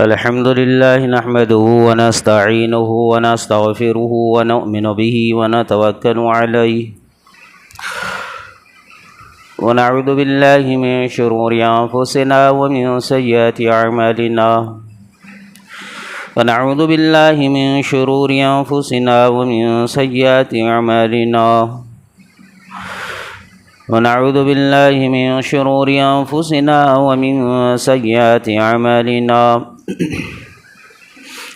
الحمد لله نحمده ونستعينه ونستغفره ونؤمن به ونتوكل عليه ونعوذ بالله من شرور أنفسنا ومن سيئات أعمالنا ونعوذ بالله من شرور أنفسنا ومن سيئات أعمالنا ونعوذ بالله من شرور أنفسنا ومن سيئات أعمالنا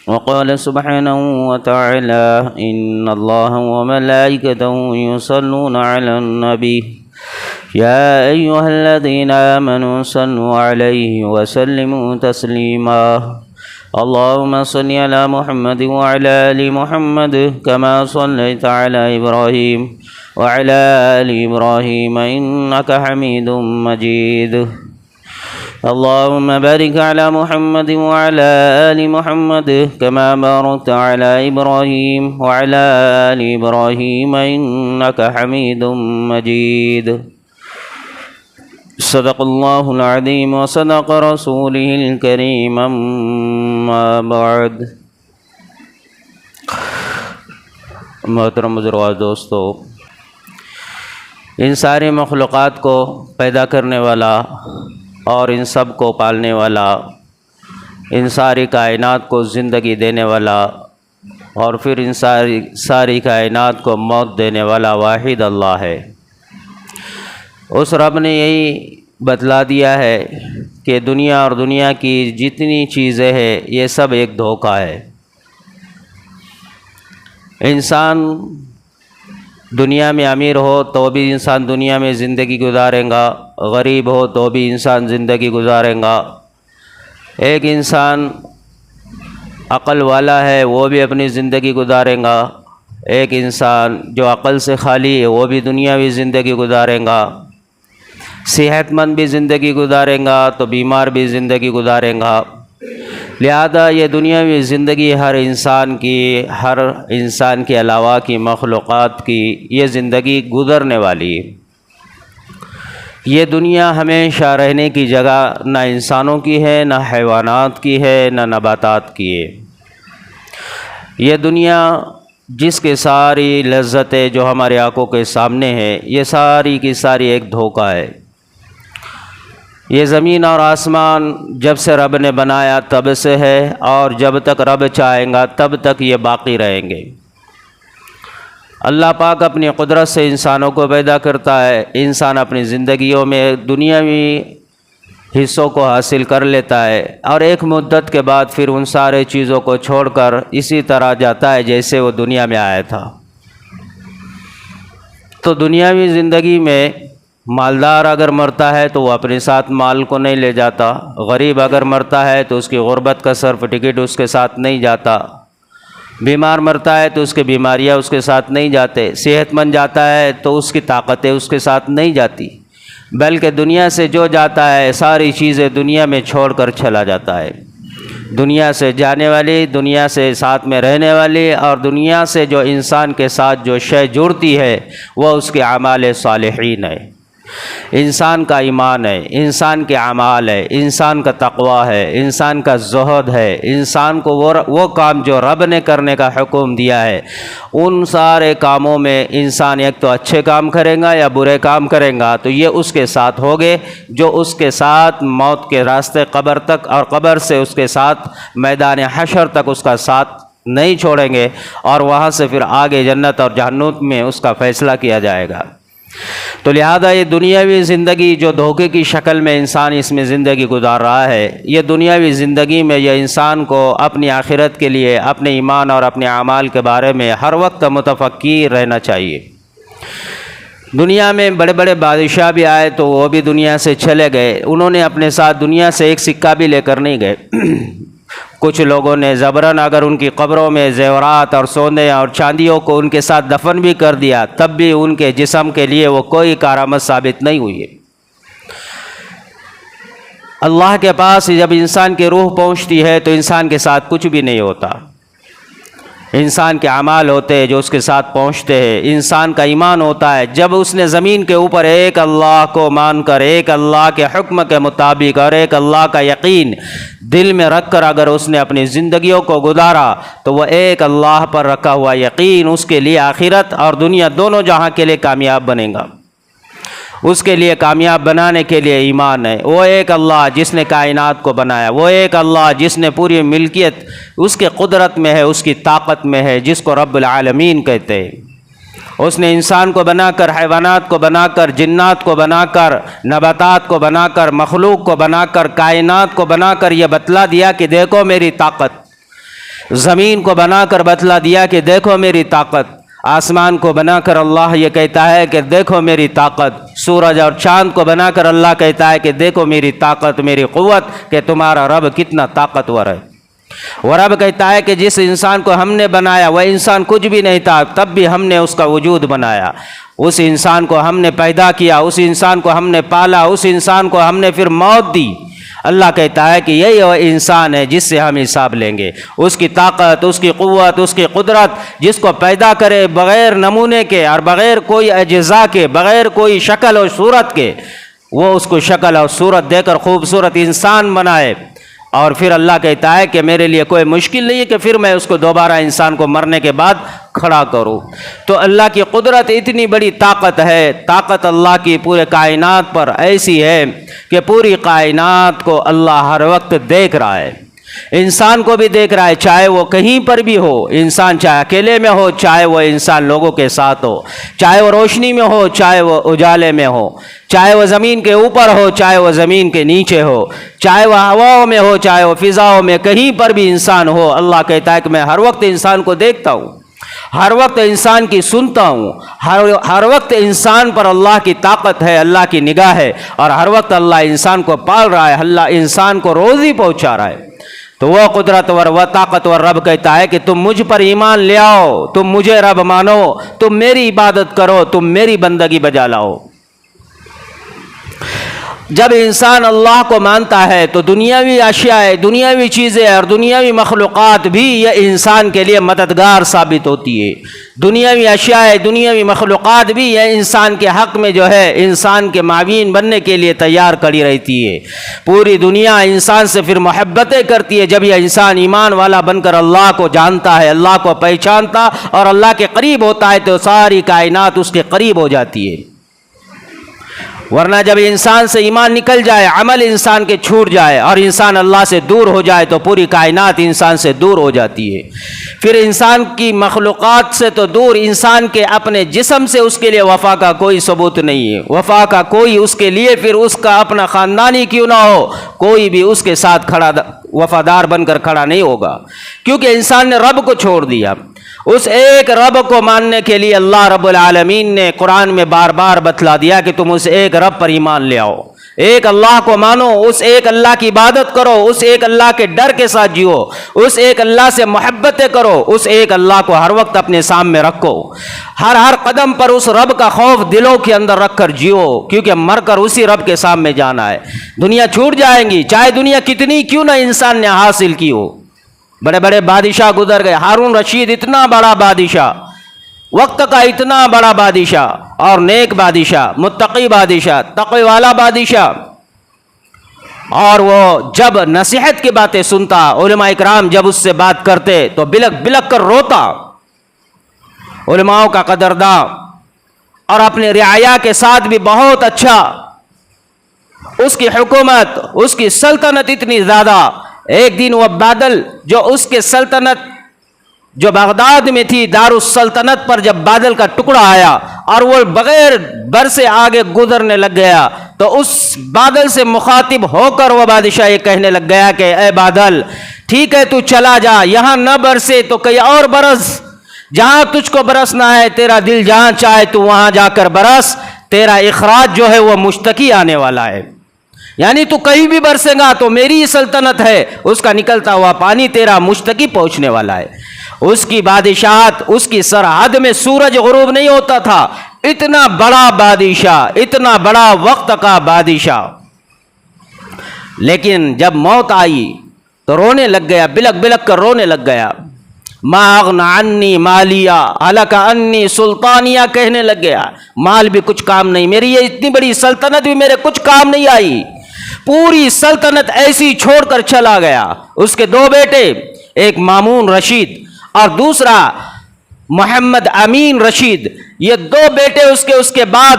وقال سبحانه وتعالى إن الله وملائكته يصلون على النبي يا أيها الذين آمنوا صلوا عليه وسلموا تسليما اللهم صل على محمد وعلى آل محمد كما صليت على إبراهيم وعلى آل إبراهيم إنك حميد مجيد اللهم بارك على محمد وعلى آل محمد كما باركت على إبراهيم وعلى آل إبراهيم إنك حميد مجيد صدق الله العظيم وصدق رسوله الكريم أما بعد محترم بزرگوار دوستو، ان ساری مخلوقات کو پیدا کرنے والا اور ان سب کو پالنے والا، ان ساری کائنات کو زندگی دینے والا اور پھر ان ساری کائنات کو موت دینے والا واحد اللہ ہے۔ اس رب نے یہی بتلا دیا ہے کہ دنیا اور دنیا کی جتنی چیزیں ہیں یہ سب ایک دھوکہ ہے۔ انسان دنیا میں امیر ہو تو بھی انسان دنیا میں زندگی گزارے گا، غریب ہو تو بھی انسان زندگی گزارے گا۔ ایک انسان عقل والا ہے وہ بھی اپنی زندگی گزارے گا، ایک انسان جو عقل سے خالی ہے وہ بھی دنیاوی زندگی گزارے گا۔ صحت مند بھی زندگی گزارے گا تو بیمار بھی زندگی گزارے گا۔ لہذا یہ دنیاوی زندگی ہر انسان کے علاوہ کی مخلوقات کی یہ زندگی گزرنے والی ہے۔ یہ دنیا ہمیشہ رہنے کی جگہ نہ انسانوں کی ہے، نہ حیوانات کی ہے، نہ نباتات کی ہے۔ یہ دنیا جس کے ساری لذتیں جو ہمارے آنکھوں کے سامنے ہیں یہ ساری کی ساری ایک دھوکہ ہے۔ یہ زمین اور آسمان جب سے رب نے بنایا تب سے ہے اور جب تک رب چاہیں گا تب تک یہ باقی رہیں گے۔ اللہ پاک اپنی قدرت سے انسانوں کو پیدا کرتا ہے، انسان اپنی زندگیوں میں دنیاوی حصوں کو حاصل کر لیتا ہے اور ایک مدت کے بعد پھر ان سارے چیزوں کو چھوڑ کر اسی طرح جاتا ہے جیسے وہ دنیا میں آیا تھا۔ تو دنیاوی زندگی میں مالدار اگر مرتا ہے تو وہ اپنے ساتھ مال کو نہیں لے جاتا، غریب اگر مرتا ہے تو اس کی غربت کا سرٹیفکیٹ اس کے ساتھ نہیں جاتا، بیمار مرتا ہے تو اس کی بیماریاں اس کے ساتھ نہیں جاتے، صحت مند جاتا ہے تو اس کی طاقتیں اس کے ساتھ نہیں جاتی، بلکہ دنیا سے جو جاتا ہے ساری چیزیں دنیا میں چھوڑ کر چلا جاتا ہے۔ دنیا سے جانے والی، دنیا سے ساتھ میں رہنے والی اور دنیا سے جو انسان کے ساتھ جو شے جڑتی ہے وہ اس کے اعمال صالحین ہے، انسان کا ایمان ہے، انسان کے اعمال ہے، انسان کا تقوی ہے، انسان کا زہد ہے، انسان کو وہ کام جو رب نے کرنے کا حکم دیا ہے ان سارے کاموں میں انسان ایک تو اچھے کام کرے گا یا برے کام کرے گا تو یہ اس کے ساتھ ہوگے، جو اس کے ساتھ موت کے راستے قبر تک اور قبر سے اس کے ساتھ میدان حشر تک اس کا ساتھ نہیں چھوڑیں گے اور وہاں سے پھر آگے جنت اور جہنم میں اس کا فیصلہ کیا جائے گا۔ تو لہذا یہ دنیاوی زندگی جو دھوکے کی شکل میں انسان اس میں زندگی گزار رہا ہے، یہ دنیاوی زندگی میں یہ انسان کو اپنی آخرت کے لیے، اپنے ایمان اور اپنے اعمال کے بارے میں ہر وقت متفکر رہنا چاہیے۔ دنیا میں بڑے بڑے بادشاہ بھی آئے تو وہ بھی دنیا سے چلے گئے، انہوں نے اپنے ساتھ دنیا سے ایک سکہ بھی لے کر نہیں گئے۔ کچھ لوگوں نے زبرن اگر ان کی قبروں میں زیورات اور سونے اور چاندیوں کو ان کے ساتھ دفن بھی کر دیا تب بھی ان کے جسم کے لیے وہ کوئی کارآمد ثابت نہیں ہوئی ہے۔ اللہ کے پاس جب انسان کی روح پہنچتی ہے تو انسان کے ساتھ کچھ بھی نہیں ہوتا۔ انسان کے اعمال ہوتے ہیں جو اس کے ساتھ پہنچتے ہیں، انسان کا ایمان ہوتا ہے جب اس نے زمین کے اوپر ایک اللہ کو مان کر، ایک اللہ کے حکم کے مطابق اور ایک اللہ کا یقین دل میں رکھ کر اگر اس نے اپنی زندگیوں کو گزارا تو وہ ایک اللہ پر رکھا ہوا یقین اس کے لیے آخرت اور دنیا دونوں جہاں کے لیے کامیاب بنے گا۔ اس کے لیے کامیاب بنانے کے لیے ایمان ہے، وہ ایک اللہ جس نے کائنات کو بنایا، وہ ایک اللہ جس نے پوری ملکیت اس کے قدرت میں ہے، اس کی طاقت میں ہے، جس کو رب العالمین کہتے ہیں۔ اس نے انسان کو بنا کر، حیوانات کو بنا کر، جنات کو بنا کر، نباتات کو بنا کر، مخلوق کو بنا کر، کائنات کو بنا کر یہ بتلا دیا کہ دیکھو میری طاقت۔ زمین کو بنا کر بتلا دیا کہ دیکھو میری طاقت۔ آسمان کو بنا کر اللہ یہ کہتا ہے کہ دیکھو میری طاقت۔ سورج اور چاند کو بنا کر اللہ کہتا ہے کہ دیکھو میری طاقت، میری قوت، کہ تمہارا رب کتنا طاقتور ہے۔ وہ رب کہتا ہے کہ جس انسان کو ہم نے بنایا وہ انسان کچھ بھی نہیں تھا، تب بھی ہم نے اس کا وجود بنایا۔ اس انسان کو ہم نے پیدا کیا، اس انسان کو ہم نے پالا، اس انسان کو ہم نے پھر موت دی۔ اللہ کہتا ہے کہ یہی وہ انسان ہے جس سے ہم حساب لیں گے۔ اس کی طاقت، اس کی قوت، اس کی قدرت، جس کو پیدا کرے بغیر نمونے کے اور بغیر کوئی اجزاء کے، بغیر کوئی شکل اور صورت کے، وہ اس کو شکل اور صورت دے کر خوبصورت انسان بنائے، اور پھر اللہ کہتا ہے کہ میرے لیے کوئی مشکل نہیں ہے کہ پھر میں اس کو دوبارہ انسان کو مرنے کے بعد کھڑا کروں۔ تو اللہ کی قدرت اتنی بڑی طاقت ہے، طاقت اللہ کی پورے کائنات پر ایسی ہے کہ پوری کائنات کو اللہ ہر وقت دیکھ رہا ہے، انسان کو بھی دیکھ رہا ہے، چاہے وہ کہیں پر بھی ہو، انسان چاہے اکیلے میں ہو، چاہے وہ انسان لوگوں کے ساتھ ہو، چاہے وہ روشنی میں ہو، چاہے وہ اجالے میں ہو، چاہے وہ زمین کے اوپر ہو، چاہے وہ زمین کے نیچے ہو، چاہے وہ ہواؤں میں ہو، چاہے وہ فضاؤں میں، کہیں پر بھی انسان ہو، اللہ کہتا ہے کہ میں ہر وقت انسان کو دیکھتا ہوں، ہر وقت انسان کی سنتا ہوں، ہر وقت انسان پر اللہ کی طاقت ہے، اللہ کی نگاہ ہے، اور ہر وقت اللہ انسان کو پال رہا ہے، اللہ انسان کو روزی پہنچا رہا ہے۔ تو وہ قدرتور، وہ طاقتور رب کہتا ہے کہ تم مجھ پر ایمان لے آؤ، تم مجھے رب مانو، تم میری عبادت کرو، تم میری بندگی بجا لاؤ۔ جب انسان اللہ کو مانتا ہے تو دنیاوی اشیاء، دنیاوی چیزیں اور دنیاوی مخلوقات بھی یہ انسان کے لیے مددگار ثابت ہوتی ہے۔ دنیاوی اشیاء، دنیاوی مخلوقات بھی یہ انسان کے حق میں جو ہے انسان کے معاون بننے کے لیے تیار کھڑی رہتی ہے۔ پوری دنیا انسان سے پھر محبتیں کرتی ہے جب یہ انسان ایمان والا بن کر اللہ کو جانتا ہے، اللہ کو پہچانتا اور اللہ کے قریب ہوتا ہے تو ساری کائنات اس کے قریب ہو جاتی ہے۔ ورنہ جب انسان سے ایمان نکل جائے، عمل انسان کے چھوٹ جائے اور انسان اللہ سے دور ہو جائے تو پوری کائنات انسان سے دور ہو جاتی ہے۔ پھر انسان کی مخلوقات سے تو دور، انسان کے اپنے جسم سے اس کے لیے وفا کا کوئی ثبوت نہیں ہے، وفا کا کوئی اس کے لیے، پھر اس کا اپنا خاندانی کیوں نہ ہو، کوئی بھی اس کے ساتھ کھڑا وفادار بن کر کھڑا نہیں ہوگا، کیونکہ انسان نے رب کو چھوڑ دیا۔ اس ایک رب کو ماننے کے لیے اللہ رب العالمین نے قرآن میں بار بار بتلا دیا کہ تم اس ایک رب پر ایمان لے آؤ، ایک اللہ کو مانو، اس ایک اللہ کی عبادت کرو، اس ایک اللہ کے ڈر کے ساتھ جیو، اس ایک اللہ سے محبتیں کرو، اس ایک اللہ کو ہر وقت اپنے سامنے رکھو، ہر قدم پر اس رب کا خوف دلوں کے اندر رکھ کر جیو، کیونکہ مر کر اسی رب کے سامنے جانا ہے۔ دنیا چھوٹ جائیں گی، چاہے دنیا کتنی کیوں نہ انسان نے حاصل کی ہو۔ بڑے بڑے بادشاہ گزر گئے، ہارون رشید اتنا بڑا بادشاہ، وقت کا اتنا بڑا بادشاہ اور نیک بادشاہ، متقی بادشاہ، تقوی والا بادشاہ، اور وہ جب نصیحت کی باتیں سنتا، علماء اکرام جب اس سے بات کرتے تو بلک بلک کر روتا، علماء کا قدرداں اور اپنے رعایا کے ساتھ بھی بہت اچھا، اس کی حکومت، اس کی سلطنت اتنی زیادہ۔ ایک دن وہ بادل جو اس کے سلطنت جو بغداد میں تھی، دارالسلطنت پر جب بادل کا ٹکڑا آیا اور وہ بغیر بر سے آگے گزرنے لگ گیا تو اس بادل سے مخاطب ہو کر وہ بادشاہ یہ کہنے لگ گیا کہ اے بادل، ٹھیک ہے تو چلا جا، یہاں نہ برسے تو کہیں اور برس، جہاں تجھ کو برسنا ہے، تیرا دل جہاں چاہے تو وہاں جا کر برس، تیرا اخراج جو ہے وہ مشتکی آنے والا ہے، یعنی تو کہیں بھی برسے گا تو میری سلطنت ہے، اس کا نکلتا ہوا پانی تیرا مشتکی پہنچنے والا ہے۔ اس کی بادشاہت، اس کی سرحد میں سورج غروب نہیں ہوتا تھا، اتنا بڑا بادشاہ، اتنا بڑا وقت کا بادشاہ، لیکن جب موت آئی تو رونے لگ گیا، بلک بلک کر رونے لگ گیا۔ ما اغنى عنی مالیہ ہلک عنی سلطانیہ کہنے لگ گیا، مال بھی کچھ کام نہیں، میری یہ اتنی بڑی سلطنت بھی میرے کچھ کام نہیں آئی، پوری سلطنت ایسی چھوڑ کر چلا گیا۔ اس کے دو بیٹے، ایک مامون رشید اور دوسرا محمد امین رشید، یہ دو بیٹے اس کے بعد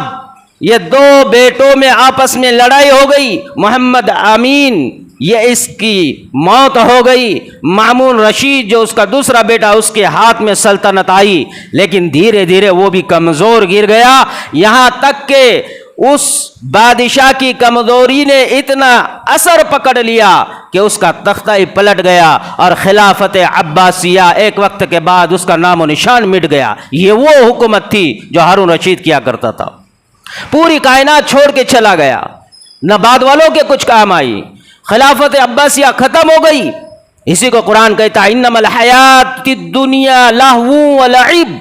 یہ دو بیٹوں میں آپس میں لڑائی ہو گئی، محمد امین یہ اس کی موت ہو گئی، مامون رشید جو اس کا دوسرا بیٹا اس کے ہاتھ میں سلطنت آئی، لیکن دھیرے دھیرے وہ بھی کمزور گر گیا، یہاں تک کہ اس بادشاہ کی کمزوری نے اتنا اثر پکڑ لیا کہ اس کا تختہ ہی پلٹ گیا اور خلافت عباسیہ ایک وقت کے بعد اس کا نام و نشان مٹ گیا۔ یہ وہ حکومت تھی جو ہارون رشید کیا کرتا تھا، پوری کائنات چھوڑ کے چلا گیا، نہ بعد والوں کے کچھ کام آئی، خلافت عباسیہ ختم ہو گئی۔ اسی کو قرآن کہتا ہے انما الحیات الدنیا لہو و لعب،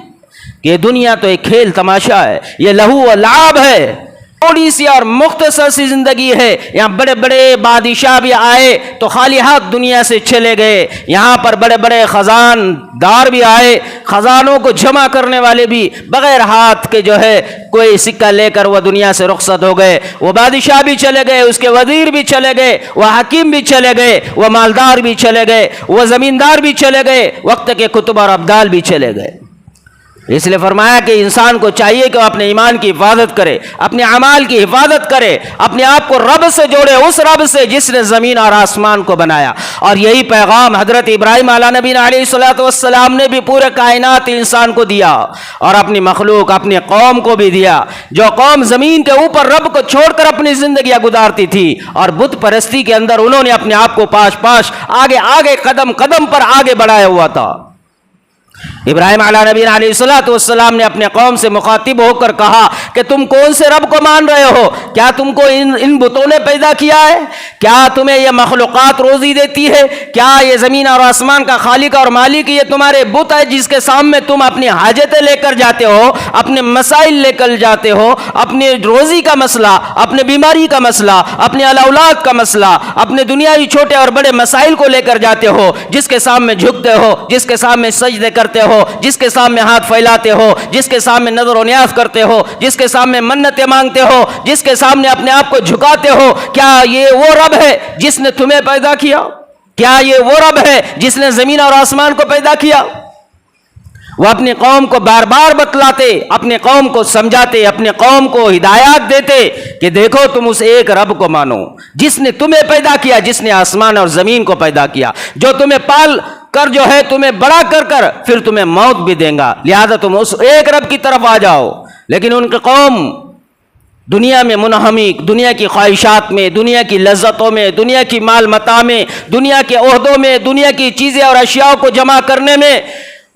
یہ دنیا تو ایک کھیل تماشا ہے، یہ لہو و لعب ہے، تھوڑی سی اور مختصر سی زندگی ہے۔ یہاں بڑے بڑے بادشاہ بھی آئے تو خالی ہاتھ دنیا سے چلے گئے، یہاں پر بڑے بڑے خزان دار بھی آئے، خزانوں کو جمع کرنے والے بھی بغیر ہاتھ کے جو ہے کوئی سکہ لے کر وہ دنیا سے رخصت ہو گئے، وہ بادشاہ بھی چلے گئے، اس کے وزیر بھی چلے گئے، وہ حکیم بھی چلے گئے، وہ مالدار بھی چلے گئے، وہ زمیندار بھی چلے گئے، وقت کے کتب اور ابدال بھی چلے گئے۔ اس لیے فرمایا کہ انسان کو چاہیے کہ وہ اپنے ایمان کی حفاظت کرے، اپنے اعمال کی حفاظت کرے، اپنے آپ کو رب سے جوڑے، اس رب سے جس نے زمین اور آسمان کو بنایا۔ اور یہی پیغام حضرت ابراہیم علیہ نبینا علیہ الصلوۃ والسلام نے بھی پورے کائنات انسان کو دیا اور اپنی مخلوق اپنی قوم کو بھی دیا۔ جو قوم زمین کے اوپر رب کو چھوڑ کر اپنی زندگیاں گزارتی تھی اور بت پرستی کے اندر انہوں نے اپنے آپ کو پاش پاش آگے قدم قدم پر آگے بڑھایا ہوا تھا۔ ابراہیم علیہ نبی علیہ الصلوۃ والسلام نے اپنے قوم سے مخاطب ہو کر کہا کہ تم کون سے رب کو مان رہے ہو؟ کیا تم کو ان بتوں نے پیدا کیا ہے؟ کیا تمہیں یہ مخلوقات روزی دیتی ہے؟ کیا یہ زمین اور آسمان کا خالق اور مالک یہ تمہارے بت ہے جس کے سامنے تم اپنی حاجتیں لے کر جاتے ہو، اپنے مسائل لے کر جاتے ہو، اپنے روزی کا مسئلہ، اپنے بیماری کا مسئلہ، اپنے اولاد کا مسئلہ، اپنے دنیاوی چھوٹے اور بڑے مسائل کو لے کر جاتے ہو، جس کے سامنے جھکتے ہو، جس کے سامنے سجدے کرتے ہو، جس کے سامنے ہاتھ پھیلاتے ہو، جس کے سامنے نظر و نیاز کرتے ہو، جس کے سامنے منتیں مانگتے ہو، جس کے سامنے اپنے آپ کو جھکاتے ہو، کیا یہ وہ رب ہے جس نے تمہیں پیدا کیا؟ کیا یہ وہ رب ہے جس نے زمین اور آسمان کو پیدا کیا؟ وہ اپنی قوم کو بار بار بتلاتے، اپنے قوم کو سمجھاتے، اپنے قوم کو ہدایات دیتے کہ دیکھو تم اس ایک رب کو مانو جس نے تمہیں پیدا کیا، جس نے آسمان اور زمین کو پیدا کیا، جو تمہیں پال کر جو ہے تمہیں بڑا کر پھر تمہیں موت بھی دیں گا، لہذا تم اس ایک رب کی طرف آ جاؤ۔ لیکن ان کی قوم دنیا میں منہمک، دنیا کی خواہشات میں، دنیا کی لذتوں میں، دنیا کی مال متاع میں، دنیا کے عہدوں میں، دنیا کی چیزیں اور اشیاء کو جمع کرنے میں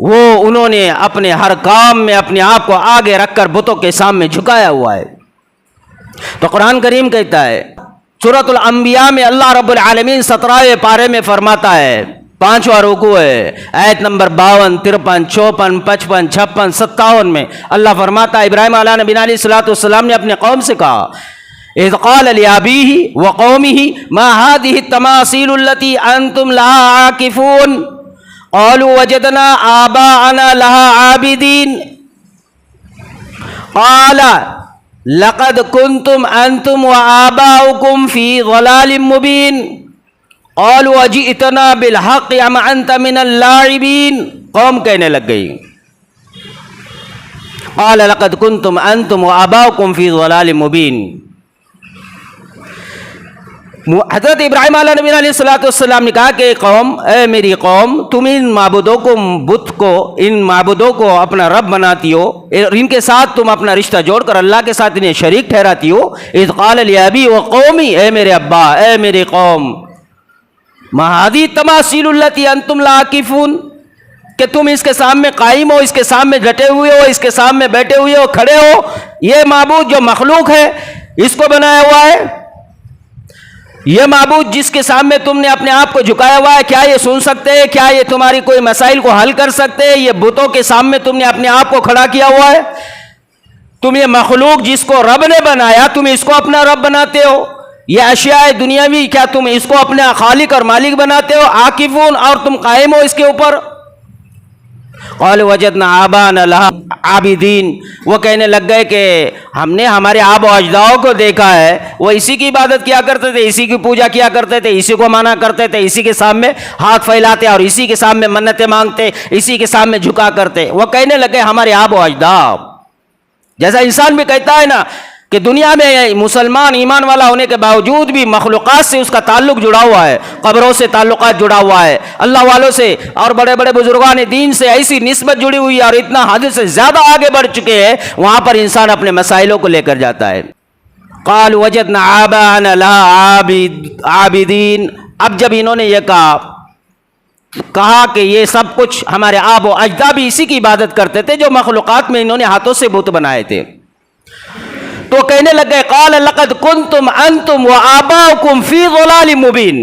انہوں نے اپنے ہر کام میں اپنے آپ کو آگے رکھ کر بتوں کے سامنے جھکایا ہوا ہے۔ تو قرآن کریم کہتا ہے سورۃ الانبیاء میں اللہ رب العالمین 17ویں پارے میں فرماتا ہے، 5واں رکوع ہے، آیت نمبر 52، 53، 54، 55، 56، 57 میں اللہ فرماتا ہے ابراہیم علیہ نبی علیہ الصلوۃ والسلام نے اپنے قوم سے کہا اذ قال لأبيه وقومه ما هذه التماثيل التي انتم لها عاكفون قالوا وجدنا آباءنا لها عابدين قال لقد كنتم انتم وآباؤكم في ضلال مبين قالوا وجئتنا بالحق ام انت من اللاعبين، قوم کہنے لگ گئی قال لقد كنتم انتم وآباؤكم في ضلال مبين۔ حضرت ابراہیم علیہ نبی علیہ الصلوۃ والسلام نے کہا کہ قوم، اے میری قوم، تم ان معبودوں کو، بت کو، ان معبودوں کو اپنا رب بناتی ہو، ان کے ساتھ تم اپنا رشتہ جوڑ کر اللہ کے ساتھ انہیں شریک ٹھہراتی ہو۔ اذ قال لأبی وقومی، اے میرے ابا، اے میری قوم، ما هذه التماثيل التي انتم لها عاكفون، کہ تم اس کے سامنے قائم ہو، اس کے سامنے ڈٹے ہوئے ہو، اس کے سامنے بیٹھے ہوئے ہو، کھڑے ہو، یہ معبود جو مخلوق ہے اس کو بنایا ہوا ہے، یہ معبود جس کے سامنے تم نے اپنے آپ کو جھکایا ہوا ہے، کیا یہ سن سکتے ہیں؟ کیا یہ تمہاری کوئی مسائل کو حل کر سکتے ہیں؟ یہ بتوں کے سامنے تم نے اپنے آپ کو کھڑا کیا ہوا ہے، تم یہ مخلوق جس کو رب نے بنایا تم اس کو اپنا رب بناتے ہو، یہ اشیاء دنیاوی کیا تم اس کو اپنا خالق اور مالک بناتے ہو؟ عاکفون، اور تم قائم ہو اس کے اوپر۔ قال وجدنا آباءنا لها عابدین، وہ کہنے لگ گئے کہ ہم نے ہمارے آب و اجداؤں کو دیکھا ہے، وہ اسی کی عبادت کیا کرتے تھے، اسی کی پوجا کیا کرتے تھے، اسی کو مانا کرتے تھے، اسی کے سامنے ہاتھ پھیلاتے اور اسی کے سامنے منتیں مانگتے، اسی کے سامنے جھکا کرتے۔ وہ کہنے لگے ہمارے آب و اجداد، جیسا انسان بھی کہتا ہے نا کہ دنیا میں مسلمان ایمان والا ہونے کے باوجود بھی مخلوقات سے اس کا تعلق جڑا ہوا ہے، قبروں سے تعلقات جڑا ہوا ہے، اللہ والوں سے اور بڑے بڑے بزرگان دین سے ایسی نسبت جڑی ہوئی ہے اور اتنا حد سے زیادہ آگے بڑھ چکے ہیں، وہاں پر انسان اپنے مسائلوں کو لے کر جاتا ہے۔ قال وجدنا آباءنا لها عابدین، اب جب انہوں نے یہ کہا کہ یہ سب کچھ ہمارے آب و اجداد بھی اسی کی عبادت کرتے تھے جو مخلوقات میں انہوں نے ہاتھوں سے بت بنائے تھے، تو کہنے لگے قال لقد کنتم انتم وآباؤکم فی ضلال مبین،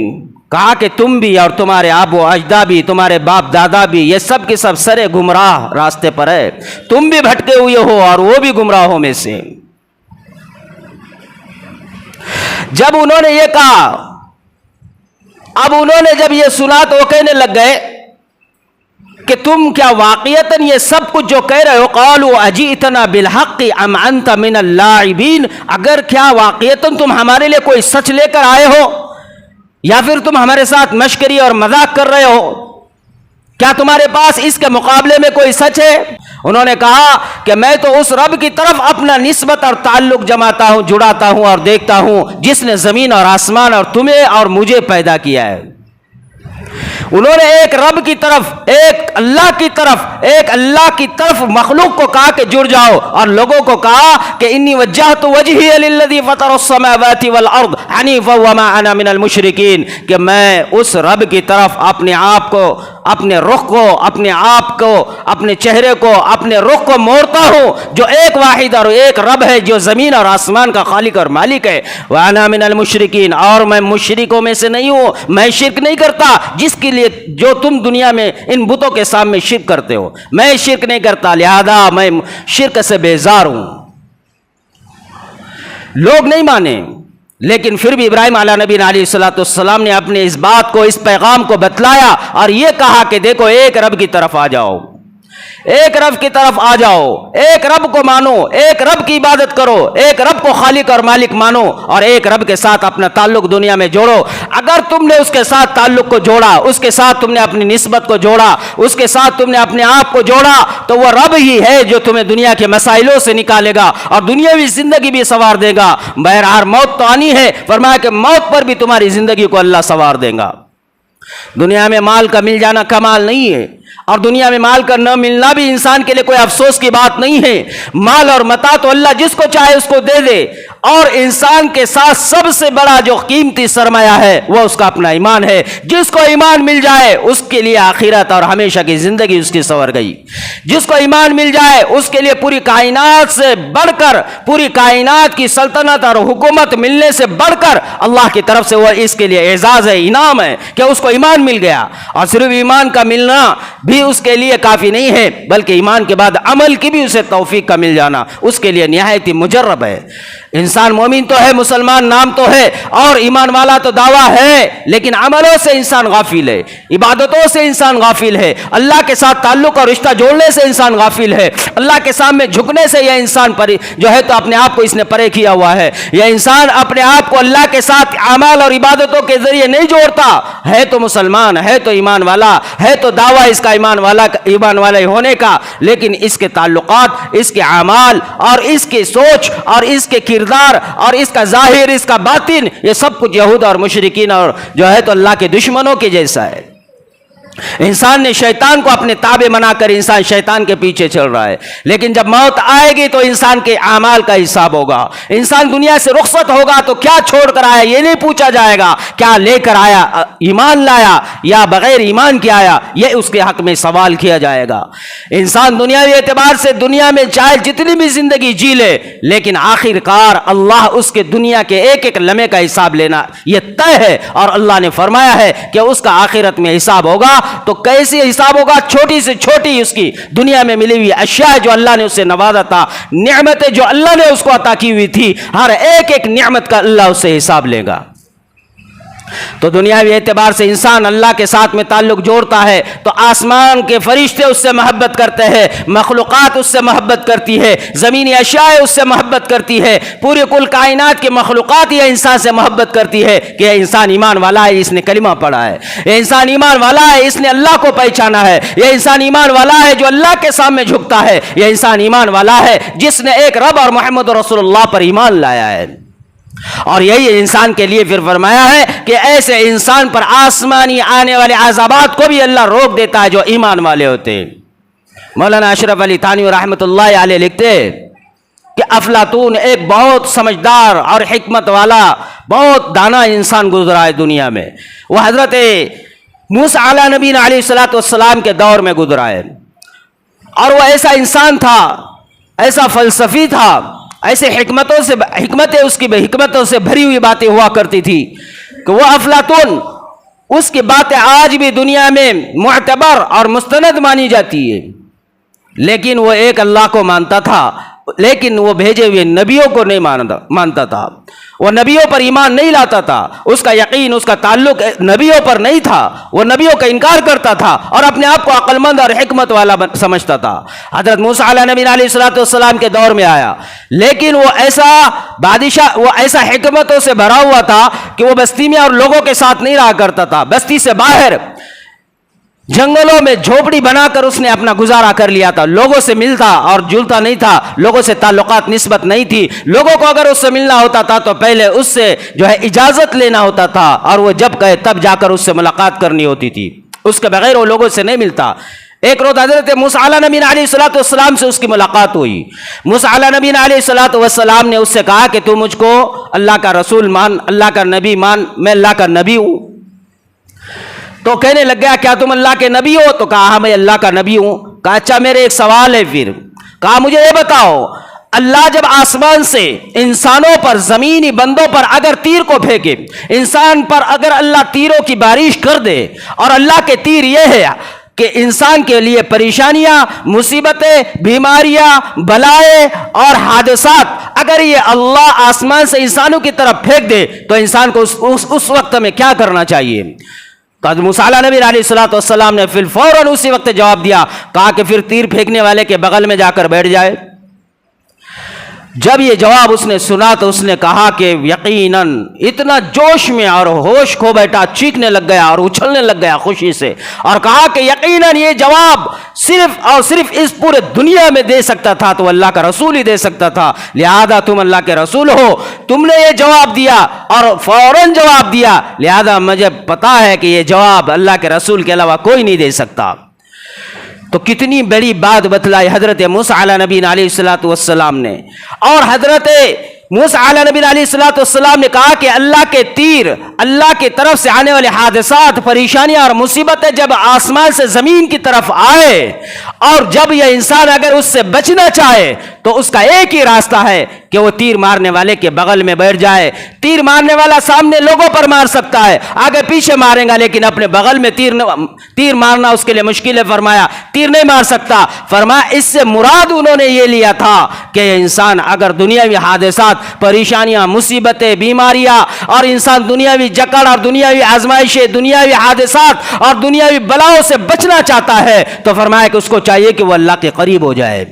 کہا کہ تم بھی اور تمہارے آب و اجداد بھی، تمہارے باپ دادا بھی، یہ سب کے سب سرے گمراہ راستے پر ہے، تم بھی بھٹکے ہوئے ہو اور وہ بھی گمراہوں میں سے۔ جب انہوں نے یہ کہا، اب انہوں نے جب یہ سنا تو وہ کہنے لگ گئے کہ تم کیا واقعتاً یہ سب کچھ جو کہہ رہے ہو، قالوا اجئتنا بالحق ام انت من اللاعبین، اگر کیا واقعتاً تم ہمارے لیے کوئی سچ لے کر آئے ہو یا پھر تم ہمارے ساتھ مشکری اور مذاق کر رہے ہو، کیا تمہارے پاس اس کے مقابلے میں کوئی سچ ہے؟ انہوں نے کہا کہ میں تو اس رب کی طرف اپنا نسبت اور تعلق جماتا ہوں، جڑاتا ہوں اور دیکھتا ہوں جس نے زمین اور آسمان اور تمہیں اور مجھے پیدا کیا ہے۔ انہوں نے ایک رب کی طرف، ایک اللہ کی طرف مخلوق کو کہا کہ جڑ جاؤ، اور لوگوں کو کہا کہ انی وجہت وجہی للذی فطر السماوات والارض حنیفا وما انا من المشرکین، کہ میں اس رب کی طرف اپنے آپ کو، اپنے رخ کو، اپنے آپ کو، اپنے چہرے کو، اپنے رخ کو موڑتا ہوں جو ایک واحد اور ایک رب ہے جو زمین اور آسمان کا خالق اور مالک ہے۔ وانا من المشرکین، اور میں مشرکوں میں سے نہیں ہوں، میں شرک نہیں کرتا جس کے لیے جو تم دنیا میں ان بتوں کے سامنے شرک کرتے ہو، میں شرک نہیں کرتا، لہذا میں شرک سے بیزار ہوں۔ لوگ نہیں مانے، لیکن پھر بھی ابراہیم علیہ نبی علیہ السلام نے اپنے اس بات کو، اس پیغام کو بتلایا اور یہ کہا کہ دیکھو ایک رب کی طرف آ جاؤ، ایک رب کی طرف آ جاؤ، ایک رب کو مانو، ایک رب کی عبادت کرو، ایک رب کو خالق اور مالک مانو اور ایک رب کے ساتھ اپنا تعلق دنیا میں جوڑو۔ اگر تم نے اس کے ساتھ تعلق کو جوڑا، اس کے ساتھ تم نے اپنی نسبت کو جوڑا، اس کے ساتھ تم نے اپنے آپ کو جوڑا، تو وہ رب ہی ہے جو تمہیں دنیا کے مسائلوں سے نکالے گا اور دنیاوی زندگی بھی سنوار دے گا۔ بہرحال موت تو آنی ہے، فرمایا کہ موت پر بھی تمہاری زندگی کو اللہ سنوار دے گا۔ دنیا میں مال کا مل جانا کمال نہیں ہے، اور دنیا میں مال کا نہ ملنا بھی انسان کے لیے کوئی افسوس کی بات نہیں ہے۔ مال اور متاع تو اللہ جس کو چاہے اس کو دے دے، اور انسان کے ساتھ سب سے بڑا جو قیمتی سرمایہ ہے وہ اس کا اپنا ایمان ہے۔ جس کو ایمان مل جائے اس کے لیے آخرت اور ہمیشہ کی زندگی اس کی سنور گئی۔ جس کو ایمان مل جائے اس کے لیے پوری کائنات سے بڑھ کر، پوری کائنات کی سلطنت اور حکومت ملنے سے بڑھ کر اللہ کی طرف سے وہ اس کے لیے اعزاز ہے، انعام ہے کہ اس کو ایمان مل گیا۔ اور صرف ایمان کا ملنا بھی اس کے لیے کافی نہیں ہے، بلکہ ایمان کے بعد عمل کی بھی اسے توفیق کا مل جانا اس کے لیے نہایت ہی مجرب ہے۔ انسان مومن تو ہے، مسلمان نام تو ہے اور ایمان والا تو دعویٰ ہے، لیکن عملوں سے انسان غافل ہے، عبادتوں سے انسان غافل ہے، اللہ کے ساتھ تعلق اور رشتہ جوڑنے سے انسان غافل ہے، اللہ کے سامنے جھکنے سے یہ انسان جو ہے تو اپنے آپ کو اس نے پرے کیا ہوا ہے۔ یہ انسان اپنے آپ کو اللہ کے ساتھ اعمال اور عبادتوں کے ذریعے نہیں جوڑتا، ہے تو مسلمان، ہے تو ایمان والا، ہے تو دعویٰ اس کا ایمان والے ہونے کا، لیکن اس کے تعلقات، اس کے اعمال اور اس کی سوچ اور اس کے کردار اور اس کا ظاہر، اس کا باطن، یہ سب کچھ یہود اور مشرکین اور جو ہے تو اللہ کے دشمنوں کے جیسا ہے۔ انسان نے شیطان کو اپنے تابع بنا کر انسان شیطان کے پیچھے چل رہا ہے، لیکن جب موت آئے گی تو انسان کے اعمال کا حساب ہوگا۔ انسان دنیا سے رخصت ہوگا تو کیا چھوڑ کر آیا یہ نہیں پوچھا جائے گا، کیا لے کر آیا، ایمان لایا یا بغیر ایمان کے آیا، یہ اس کے حق میں سوال کیا جائے گا۔ انسان دنیاوی اعتبار سے دنیا میں چاہے جتنی بھی زندگی جی لے، لیکن آخر کار اللہ اس کے دنیا کے ایک ایک لمحے کا حساب لینا یہ طے ہے، اور اللہ نے فرمایا ہے کہ اس کا آخرت میں حساب ہوگا۔ تو کیسے حساب ہوگا؟ چھوٹی سے چھوٹی اس کی دنیا میں ملی ہوئی اشیاء جو اللہ نے اسے نوازا تھا، نعمتیں جو اللہ نے اس کو عطا کی ہوئی تھی، ہر ایک ایک نعمت کا اللہ اس سے حساب لے گا۔ تو دنیاوی اعتبار سے انسان اللہ کے ساتھ میں تعلق جوڑتا ہے تو آسمان کے فرشتے اس سے محبت کرتے ہیں، مخلوقات اس سے محبت کرتی ہے، زمینی اشیاء اس سے محبت کرتی ہے، پوری کل کائنات کی مخلوقات یہ انسان سے محبت کرتی ہے کہ یہ انسان ایمان والا ہے، اس نے کلمہ پڑھا ہے، یہ انسان ایمان والا ہے، اس نے اللہ کو پہچانا ہے، یہ انسان ایمان والا ہے جو اللہ کے سامنے جھکتا ہے، یہ انسان ایمان والا ہے جس نے ایک رب اور محمد رسول اللہ پر ایمان لایا ہے۔ اور یہی انسان کے لیے پھر فرمایا ہے کہ ایسے انسان پر آسمانی آنے والے عذابات کو بھی اللہ روک دیتا ہے جو ایمان والے ہوتے ہیں۔ مولانا اشرف علی تھانوی رحمۃ اللہ علیہ لکھتے ہیں کہ افلاطون ایک بہت سمجھدار اور حکمت والا بہت دانا انسان گزرا ہے دنیا میں، وہ حضرت موسیٰ علیہ نبی علیہ الصلوۃ والسلام کے دور میں گزرا ہے، اور وہ ایسا انسان تھا، ایسا فلسفی تھا، ایسے حکمتیں اس کی حکمتوں سے بھری ہوئی باتیں ہوا کرتی تھی کہ وہ افلاطون اس کی باتیں آج بھی دنیا میں معتبر اور مستند مانی جاتی ہے، لیکن وہ ایک اللہ کو مانتا تھا، لیکن وہ بھیجے ہوئے نبیوں کو نہیں مانتا تھا، وہ نبیوں پر ایمان نہیں لاتا تھا، اس کا یقین، اس کا تعلق نبیوں پر نہیں تھا، وہ نبیوں کا انکار کرتا تھا اور اپنے آپ کو عقل مند اور حکمت والا سمجھتا تھا۔ حضرت موسیٰ علیہ نبی علیہ الصلوۃ والسلام کے دور میں آیا، لیکن وہ ایسا بادشاہ، وہ ایسا حکمتوں سے بھرا ہوا تھا کہ وہ بستی میں اور لوگوں کے ساتھ نہیں رہا کرتا تھا، بستی سے باہر جنگلوں میں جھوپڑی بنا کر اس نے اپنا گزارا کر لیا تھا، لوگوں سے ملتا اور جلتا نہیں تھا، لوگوں سے تعلقات نسبت نہیں تھی، لوگوں کو اگر اس سے ملنا ہوتا تھا تو پہلے اس سے جو ہے اجازت لینا ہوتا تھا، اور وہ جب کہے تب جا کر اس سے ملاقات کرنی ہوتی تھی، اس کے بغیر وہ لوگوں سے نہیں ملتا۔ ایک روز حضرت موسیٰ علیہ نبی علیہ الصلوۃ والسلام سے اس کی ملاقات ہوئی، موسیٰ علیہ نبی علیہ الصلوۃ والسلام نے اس سے کہا کہ تو مجھ کو اللہ کا رسول مان، اللہ کا نبی مان، میں اللہ کا نبی ہوں۔ تو کہنے لگ گیا کیا تم اللہ کے نبی ہو؟ تو کہا ہاں میں اللہ کا نبی ہوں۔ کہا اچھا میرے ایک سوال ہے، پھر کہا مجھے یہ بتاؤ، اللہ جب آسمان سے انسانوں پر، زمینی بندوں پر اگر تیر کو پھینکے، انسان پر اگر اللہ تیروں کی بارش کر دے، اور اللہ کے تیر یہ ہے کہ انسان کے لیے پریشانیاں، مصیبتیں، بیماریاں، بلائیں اور حادثات اگر یہ اللہ آسمان سے انسانوں کی طرف پھینک دے تو انسان کو اس وقت میں کیا کرنا چاہیے؟ تو موسیٰ علیہ نبی علیہ الصلوۃ والسلام نے پھر فوراً اسی وقت جواب دیا، کہا کہ پھر تیر پھینکنے والے کے بغل میں جا کر بیٹھ جائے۔ جب یہ جواب اس نے سنا تو اس نے کہا کہ یقیناً اتنا جوش میں اور ہوش کھو بیٹھا، چیخنے لگ گیا اور اچھلنے لگ گیا خوشی سے، اور کہا کہ یقیناً یہ جواب صرف اور صرف اس پورے دنیا میں دے سکتا تھا تو اللہ کا رسول ہی دے سکتا تھا، لہذا تم اللہ کے رسول ہو، تم نے یہ جواب دیا اور فوراً جواب دیا، لہذا مجھے پتا ہے کہ یہ جواب اللہ کے رسول کے علاوہ کوئی نہیں دے سکتا۔ تو کتنی بڑی بات بتلائی حضرت موسیٰ علیہ نبی علیہ الصلوۃ والسلام نے، اور حضرت موسیٰ علیہ نبی علیہ الصلوۃ والسلام نے کہا کہ اللہ کے تیر، اللہ کی طرف سے آنے والے حادثات، پریشانیاں اور مصیبتیں جب آسمان سے زمین کی طرف آئے، اور جب یہ انسان اگر اس سے بچنا چاہے تو اس کا ایک ہی راستہ ہے کہ وہ تیر مارنے والے کے بغل میں بیٹھ جائے۔ تیر مارنے والا سامنے لوگوں پر مار سکتا ہے، آگے پیچھے مارے گا، لیکن اپنے بغل میں تیر مارنا اس کے لیے مشکل ہے، فرمایا تیر نہیں مار سکتا۔ فرمایا اس سے مراد انہوں نے یہ لیا تھا کہ انسان اگر دنیاوی حادثات، پریشانیاں، مصیبتیں، بیماریاں اور انسان دنیاوی جکڑ اور دنیاوی آزمائشیں، دنیاوی حادثات اور دنیاوی بلاؤں سے بچنا چاہتا ہے تو فرمایا کہ اس کو چاہیے کہ وہ اللہ کے قریب ہو جائے۔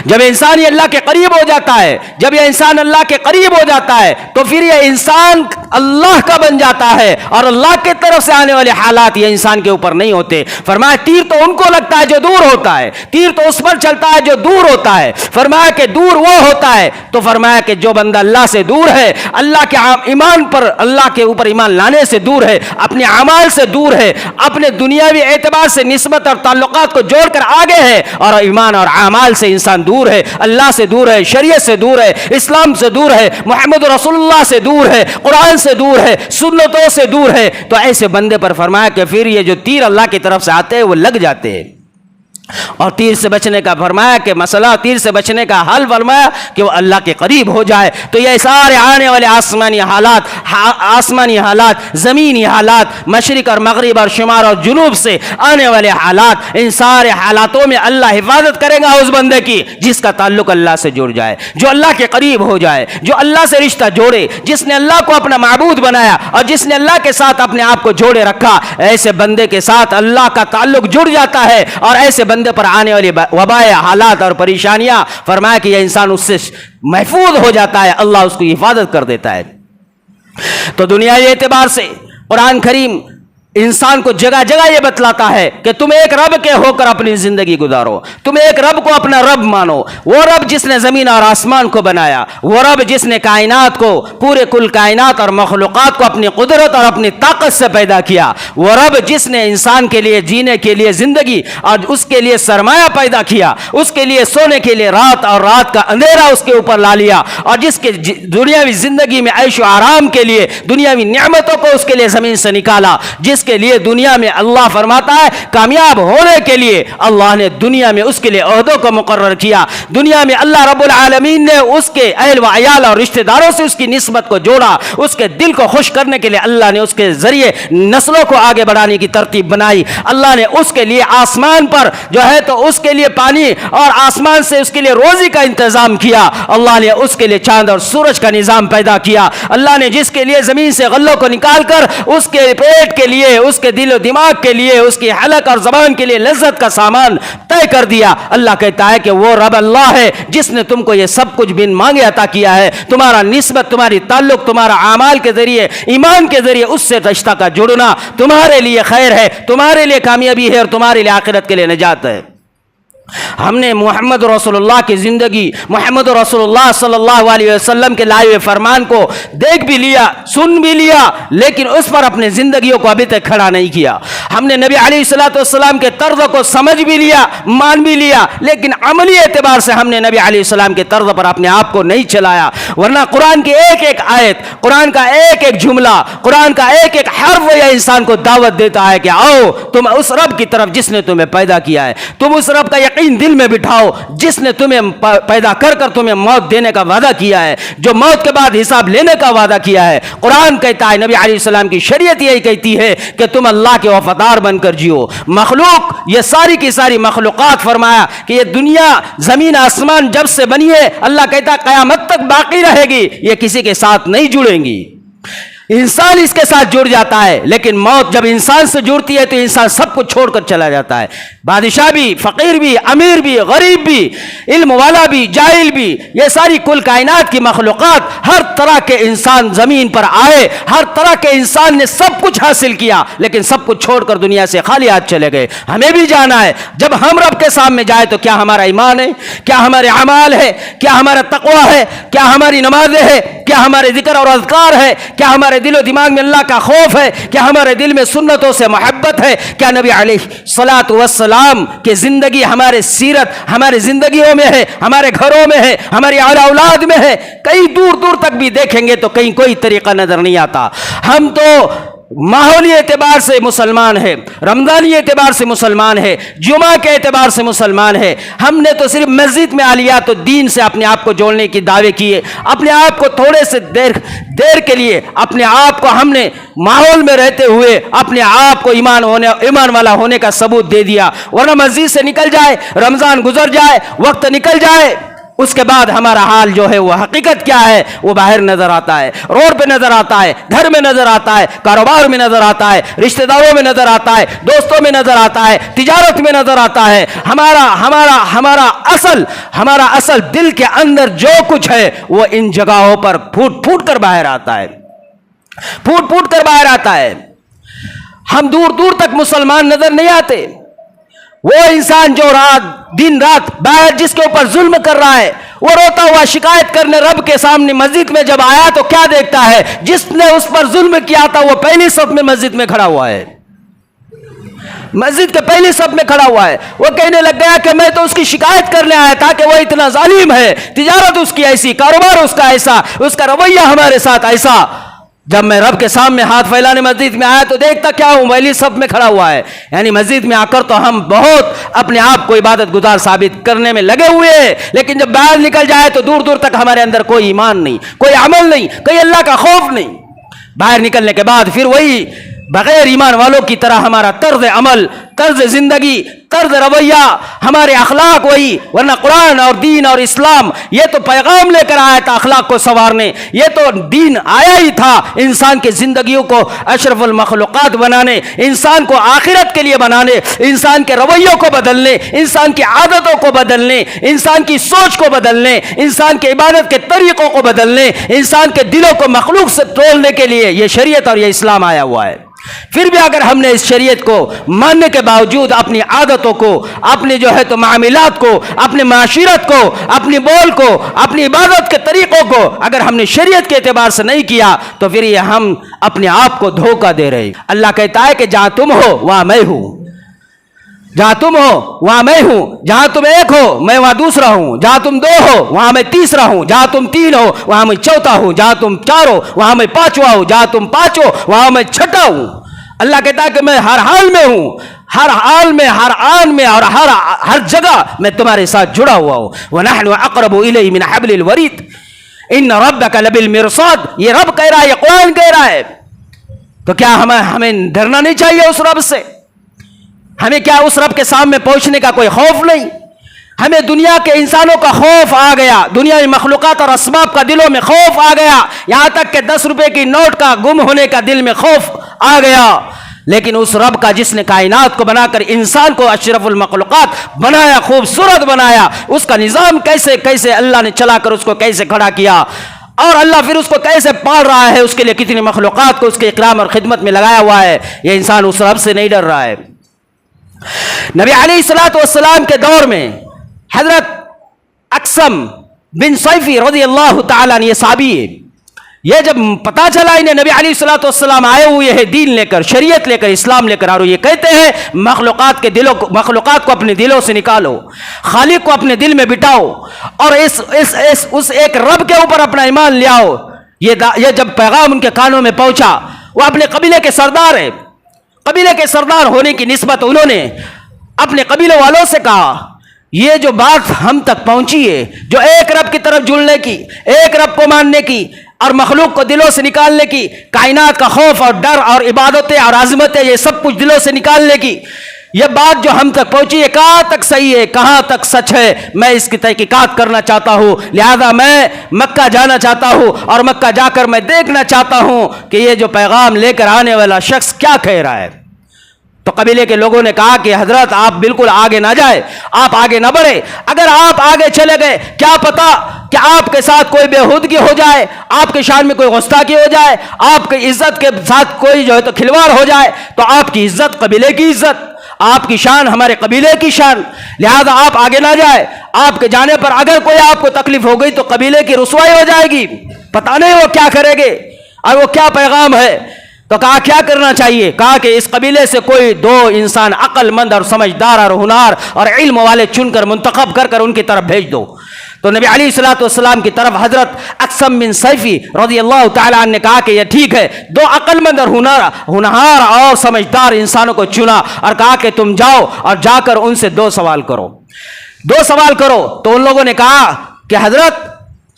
جب انسان یہ اللہ کے قریب ہو جاتا ہے، جب یہ انسان اللہ کے قریب ہو جاتا ہے تو پھر یہ انسان اللہ کا بن جاتا ہے، اور اللہ کی طرف سے آنے والے حالات یہ انسان کے اوپر نہیں ہوتے۔ فرمایا تیر تو ان کو لگتا ہے جو دور ہوتا ہے، تیر تو اس پر چلتا ہے جو دور ہوتا ہے۔ فرمایا کہ دور وہ ہوتا ہے، تو فرمایا کہ جو بندہ اللہ سے دور ہے، اللہ کے ایمان پر، اللہ کے اوپر ایمان لانے سے دور ہے، اپنے اعمال سے دور ہے، اپنے دنیاوی اعتبار سے نسبت اور تعلقات کو جوڑ کر آگے ہے، اور ایمان اور اعمال سے انسان دور ہے، اللہ سے دور ہے، شریعت سے دور ہے، اسلام سے دور ہے، محمد رسول اللہ سے دور ہے، قرآن سے دور ہے، سنتوں سے دور ہے، تو ایسے بندے پر فرمایا کہ پھر یہ جو تیر اللہ کی طرف سے آتے ہیں وہ لگ جاتے ہیں۔ اور تیر سے بچنے کا فرمایا کہ مسئلہ تیر سے بچنے کا حل فرمایا کہ وہ اللہ کے قریب ہو جائے. تو یہ سارے آنے والے آسمانی حالات زمینی حالات مشرق اور مغرب اور شمال اور جنوب سے آنے والے حالات, ان سارے حالاتوں میں اللہ حفاظت کرے گا اس بندے کی جس کا تعلق اللہ سے جڑ جائے, جو اللہ کے قریب ہو جائے, جو اللہ سے رشتہ جوڑے, جس نے اللہ کو اپنا معبود بنایا اور جس نے اللہ کے ساتھ اپنے آپ کو جوڑے رکھا. ایسے بندے کے ساتھ اللہ کا تعلق جڑ جاتا ہے اور ایسے بندے پر آنے والی وبائیں حالات اور پریشانیاں فرمایا کہ یہ انسان اس سے محفوظ ہو جاتا ہے, اللہ اس کی حفاظت کر دیتا ہے. تو دنیائی اعتبار سے قرآن کریم انسان کو جگہ جگہ یہ بتلاتا ہے کہ تم ایک رب کے ہو کر اپنی زندگی گزارو, تم ایک رب کو اپنا رب مانو, وہ رب جس نے زمین اور آسمان کو بنایا, وہ رب جس نے کائنات کو, پورے کل کائنات اور مخلوقات کو اپنی قدرت اور اپنی طاقت سے پیدا کیا, وہ رب جس نے انسان کے لیے جینے کے لیے زندگی اور اس کے لیے سرمایہ پیدا کیا, اس کے لیے سونے کے لیے رات اور رات کا اندھیرا اس کے اوپر لا لیا, اور جس کے دنیاوی زندگی میں عیش و آرام کے لیے دنیاوی نعمتوں کو اس کے لیے زمین سے نکالا, جس کے لیے دنیا میں اللہ فرماتا ہے کامیاب ہونے کے لیے اللہ نے دنیا میں اس کے لیے عہدوں کو مقرر کیا. دنیا میں اللہ رب العالمین نے اس کے اہل و عیال اور رشتہ داروں سے اس کی نسبت کو جوڑا, اس کے دل کو خوش کرنے کے لیے اللہ نے اس کے ذریعے نسلوں کو آگے بڑھانے کی ترتیب بنائی. اللہ نے اس کے لیے آسمان پر جو ہے تو اس کے لیے پانی اور آسمان سے اس کے لیے روزی کا انتظام کیا. اللہ نے اس کے لیے چاند اور سورج کا نظام پیدا کیا. اللہ نے جس کے لیے زمین سے غلوں کو نکال کر اس کے پیٹ کے لیے, اس کے دل و دماغ کے لیے, اس کی حلق اور زبان کے لیے لذت کا سامان طے کر دیا. اللہ کہتا ہے کہ وہ رب اللہ ہے جس نے تم کو یہ سب کچھ بن مانگے عطا کیا ہے. تمہارا نسبت, تمہاری تعلق, تمہارا اعمال کے ذریعے, ایمان کے ذریعے اس سے رشتہ کا جڑنا تمہارے لیے خیر ہے, تمہارے لیے کامیابی ہے اور تمہارے لیے آخرت کے لیے نجات ہے. ہم نے محمد رسول اللہ کی زندگی, محمد رسول اللہ صلی اللہ علیہ وسلم کے لائے ہوئے فرمان کو دیکھ بھی لیا, سن بھی لیا, لیکن اس پر اپنے زندگیوں کو ابھی تک کھڑا نہیں کیا. ہم نے نبی علیہ الصلوۃ والسلام کے طرز کو سمجھ بھی لیا, مان بھی لیا, لیکن عملی اعتبار سے ہم نے نبی علیہ السلام کے طرز پر اپنے آپ کو نہیں چلایا. ورنہ قرآن کی ایک ایک آیت, قرآن کا ایک ایک جملہ, قرآن کا ایک ایک حرف یہ انسان کو دعوت دیتا ہے کہ آؤ تم اس رب کی طرف جس نے تمہیں پیدا کیا ہے, تم اس رب کا یقین دل میں بٹھاؤ جس نے تمہیں پیدا کر کر تمہیں موت دینے کا وعدہ کیا ہے, جو موت کے بعد حساب لینے کا وعدہ کیا ہے. قرآن کہتا ہے, نبی علیہ السلام کی شریعت یہی کہتی ہے کہ تم اللہ کے وفادار بن کر جیو. مخلوق, یہ ساری کی ساری مخلوقات, فرمایا کہ یہ دنیا زمین آسمان جب سے بنی ہے اللہ کہتا ہے قیامت تک باقی رہے گی, یہ کسی کے ساتھ نہیں جڑیں گی. انسان اس کے ساتھ جڑ جاتا ہے, لیکن موت جب انسان سے جڑتی ہے تو انسان سب کو چھوڑ کر چلا جاتا ہے. بادشاہ بھی, فقیر بھی, امیر بھی, غریب بھی, علم والا بھی, جاہل بھی, یہ ساری کل کائنات کی مخلوقات, ہر طرح کے انسان زمین پر آئے, ہر طرح کے انسان نے سب کچھ حاصل کیا, لیکن سب کچھ چھوڑ کر دنیا سے خالی ہاتھ چلے گئے. ہمیں بھی جانا ہے. جب ہم رب کے سامنے جائے تو کیا ہمارا ایمان ہے, کیا ہمارے اعمال ہے, کیا ہمارا تقوی ہے, کیا ہماری نمازیں ہے, کیا ہمارے ذکر اور اذکار ہے, کیا ہمارے دل و دماغ میں اللہ کا خوف ہے, کیا ہمارے دل میں سنتوں سے محبت ہے, کیا نبی علیہ الصلوۃ والسلام کی زندگی ہمارے سیرت ہمارے زندگیوں میں ہے, ہمارے گھروں میں ہے, ہماری اولاد میں ہے. کئی دور دور تک بھی دیکھیں گے تو کہیں کوئی طریقہ نظر نہیں آتا. ہم تو ماحولی اعتبار سے مسلمان ہے, رمضانی اعتبار سے مسلمان ہے, جمعہ کے اعتبار سے مسلمان ہے. ہم نے تو صرف مسجد میں آلیا تو دین سے اپنے آپ کو جوڑنے کی دعوے کیے, اپنے آپ کو تھوڑے سے دیر کے لیے اپنے آپ کو ہم نے ماحول میں رہتے ہوئے اپنے آپ کو ایمان والا ہونے کا ثبوت دے دیا. ورنہ مسجد سے نکل جائے, رمضان گزر جائے, وقت نکل جائے, اس کے بعد ہمارا حال جو ہے وہ حقیقت کیا ہے وہ باہر نظر آتا ہے, روڈ پہ نظر آتا ہے, گھر میں نظر آتا ہے, کاروبار میں نظر آتا ہے, رشتہ داروں میں نظر آتا ہے, دوستوں میں نظر آتا ہے, تجارت میں نظر آتا ہے. ہمارا اصل دل کے اندر جو کچھ ہے وہ ان جگہوں پر پھوٹ پھوٹ کر باہر آتا ہے, پھوٹ پھوٹ کر باہر آتا ہے. ہم دور دور تک مسلمان نظر نہیں آتے. وہ انسان جو دن رات باہر جس کے اوپر ظلم کر رہا ہے, وہ روتا ہوا شکایت کرنے رب کے سامنے مسجد میں جب آیا تو کیا دیکھتا ہے, جس نے اس پر ظلم کیا تھا وہ پہلی صف میں مسجد میں کھڑا ہوا ہے, مسجد کے پہلی صف میں کھڑا ہوا ہے. وہ کہنے لگ گیا کہ میں تو اس کی شکایت کرنے آیا تھا کہ وہ اتنا ظالم ہے, تجارت اس کی ایسی, کاروبار اس کا ایسا, اس کا رویہ ہمارے ساتھ ایسا. جب میں رب کے سامنے ہاتھ پھیلانے مسجد میں آیا تو دیکھتا کیا ہوں، ویلی صف میں کھڑا ہوا ہے. یعنی مسجد میں آ کر تو ہم بہت اپنے آپ کو عبادت گزار ثابت کرنے میں لگے ہوئے ہیں، لیکن جب باہر نکل جائے تو دور دور تک ہمارے اندر کوئی ایمان نہیں، کوئی عمل نہیں، کوئی اللہ کا خوف نہیں. باہر نکلنے کے بعد پھر وہی بغیر ایمان والوں کی طرح ہمارا طرز عمل، طرز زندگی، طرز رویہ، ہمارے اخلاق وہی. ورنہ قرآن اور دین اور اسلام یہ تو پیغام لے کر آیا تھا اخلاق کو سنوارنے، یہ تو دین آیا ہی تھا انسان کے زندگیوں کو اشرف المخلوقات بنانے، انسان کو آخرت کے لیے بنانے، انسان کے رویوں کو بدلنے، انسان کی عادتوں کو بدلنے، انسان کی سوچ کو بدلنے، انسان کے عبادت کے طریقوں کو بدلنے، انسان کے دلوں کو مخلوق سے تولنے کے لیے یہ شریعت اور یہ اسلام آیا ہوا ہے. پھر بھی اگر ہم نے اس شریعت کو ماننے کے باوجود اپنی عادتوں کو، اپنی جو ہے تو معاملات کو، اپنی معاشرت کو، اپنی بول کو، اپنی عبادت کے طریقوں کو اگر ہم نے شریعت کے اعتبار سے نہیں کیا تو پھر یہ ہم اپنے آپ کو دھوکہ دے رہے ہیں. اللہ کہتا ہے کہ جہاں تم ہو وہاں میں ہوں، جہاں تم ہو وہاں میں ہوں، جہاں تم ایک ہو میں وہاں دوسرا ہوں، جہاں تم دو ہو وہاں میں تیسرا ہوں، جہاں تم تین ہو وہاں میں چوتھا ہوں، جہاں تم چار ہو وہاں میں پانچواں ہوں، جہاں تم پانچ ہو وہاں میں چھٹا ہوں. اللہ کہتا ہے کہ میں ہر حال میں ہوں، ہر حال میں، ہر آن میں اور ہر جگہ میں تمہارے ساتھ جڑا ہوا ہوں. وَنَحْنُ أَقْرَبُ إِلَيْهِ مِنْ حَبْلِ الْوَرِيدِ إِنَّ رَبَّكَ لَبِالْمِرْصَادِ. یہ رب کہہ رہا ہے، یہ قرآن کہہ رہا ہے. تو کیا ہمیں ڈرنا نہیں چاہیے اس رب سے؟ ہمیں کیا اس رب کے سامنے پہنچنے کا کوئی خوف نہیں؟ ہمیں دنیا کے انسانوں کا خوف آ گیا، دنیا میں مخلوقات اور اسباب کا دلوں میں خوف آ گیا، یہاں تک کہ 10 روپے کی نوٹ کا گم ہونے کا دل میں خوف آ گیا. لیکن اس رب کا جس نے کائنات کو بنا کر انسان کو اشرف المخلوقات بنایا، خوبصورت بنایا، اس کا نظام کیسے کیسے اللہ نے چلا کر اس کو کیسے کھڑا کیا، اور اللہ پھر اس کو کیسے پال رہا ہے، اس کے لیے کتنی مخلوقات کو اس کے اکرام اور خدمت میں لگایا ہوا ہے. یہ انسان اس رب سے نہیں ڈر رہا ہے. نبی علیہ الصلوۃ والسلام کے دور میں حضرت اقسم بن صیفی رضی اللہ تعالیٰ عنہ، یہ صحابی ہے، یہ جب پتا چلا انہیں نبی علیہ الصلوۃ والسلام آئے ہوئے ہیں دین لے کر، شریعت لے کر، اسلام لے کر، اور یہ کہتے ہیں مخلوقات کو اپنے دلوں سے نکالو، خالق کو اپنے دل میں بٹھاؤ اور اس ایک رب کے اوپر اپنا ایمان لے آؤ. یہ جب پیغام ان کے کانوں میں پہنچا، وہ اپنے قبیلے کے سردار ہیں، قبیلے کے سردار ہونے کی نسبت انہوں نے اپنے قبیلے والوں سے کہا، یہ جو بات ہم تک پہنچی ہے، جو ایک رب کی طرف جڑنے کی، ایک رب کو ماننے کی اور مخلوق کو دلوں سے نکالنے کی، کائنات کا خوف اور ڈر اور عبادتیں اور عظمتیں یہ سب کچھ دلوں سے نکالنے کی، یہ بات جو ہم تک پہنچی ہے کہاں تک صحیح ہے، کہاں تک سچ ہے، میں اس کی تحقیقات کرنا چاہتا ہوں. لہذا میں مکہ جانا چاہتا ہوں اور مکہ جا کر میں دیکھنا چاہتا ہوں کہ یہ جو پیغام لے کر آنے والا شخص کیا کہہ رہا ہے. تو قبیلے کے لوگوں نے کہا کہ حضرت آپ بالکل آگے نہ جائے، آپ آگے نہ بڑھے، اگر آپ آگے چلے گئے کیا پتا کہ آپ کے ساتھ کوئی بےہودگی ہو جائے، آپ کے شان میں کوئی گستاخی ہو جائے، آپ کی عزت کے ساتھ کوئی جو ہے تو کھلواڑ ہو جائے، تو آپ کی عزت قبیلے کی عزت، آپ کی شان ہمارے قبیلے کی شان، لہذا آپ آگے نہ جائے. آپ کے جانے پر اگر کوئی آپ کو تکلیف ہو گئی تو قبیلے کی رسوائی ہو جائے گی، پتہ نہیں وہ کیا کرے گے اور وہ کیا پیغام ہے. تو کہا کیا کرنا چاہیے؟ کہا کہ اس قبیلے سے کوئی 2 انسان عقل مند اور سمجھدار اور ہنار اور علم والے چن کر منتخب کر ان کی طرف بھیج دو. تو نبی علیہ الصلوۃ والسلام کی طرف حضرت اقسم بن صیفی رضی اللہ تعالیٰ عنہ نے کہا کہ یہ ٹھیک ہے. 2 عقل مند اور ہنار اور سمجھدار انسانوں کو چنا اور کہا کہ تم جاؤ اور جا کر ان سے 2 سوال کرو. 2 سوال کرو. تو ان لوگوں نے کہا کہ حضرت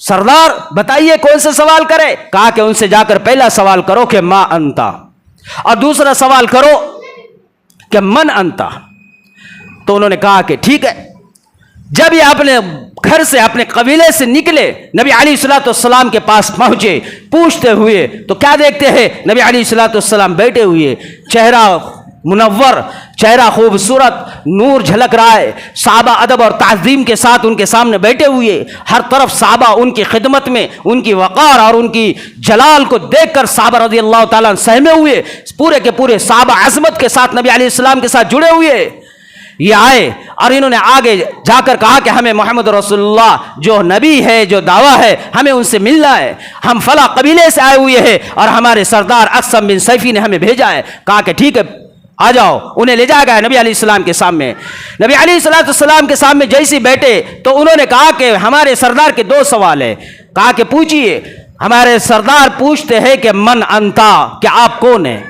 سردار بتائیے کون سے سوال کرے؟ کہا کہ ان سے جا کر پہلا سوال کرو کہ ما انتا، اور دوسرا سوال کرو کہ من انتا. تو انہوں نے کہا کہ ٹھیک ہے. جب یہ اپنے گھر سے اپنے قبیلے سے نکلے، نبی علیہ الصلوۃ والسلام کے پاس پہنچے پوچھتے ہوئے، تو کیا دیکھتے ہیں؟ نبی علیہ الصلوۃ والسلام بیٹھے ہوئے، چہرہ منور، چہرہ خوبصورت، نور جھلک رہا ہے، صحابہ ادب اور تعظیم کے ساتھ ان کے سامنے بیٹھے ہوئے، ہر طرف صحابہ ان کی خدمت میں، ان کی وقار اور ان کی جلال کو دیکھ کر صحابہ رضی اللہ تعالیٰ عنہ سہمے ہوئے. پورے کے پورے صحابہ عظمت کے ساتھ نبی علیہ السلام کے ساتھ جڑے ہوئے. یہ آئے اور انہوں نے آگے جا کر کہا کہ ہمیں محمد رسول اللہ جو نبی ہے، جو دعویٰ ہے، ہمیں ان سے ملنا ہے، ہم فلاں قبیلے سے آئے ہوئے ہیں اور ہمارے سردار اقسم بن صیفی نے ہمیں بھیجا ہے. کہا کہ ٹھیک ہے آ جاؤ. انہیں لے جایا گیا نبی علیہ السلام کے سامنے. نبی علیہ السلام کے سامنے جیسے بیٹھے تو انہوں نے کہا کہ ہمارے سردار کے 2 سوال ہیں. کہا کہ پوچھئے. ہمارے سردار پوچھتے ہیں کہ من انتا، کہ آپ کون ہیں؟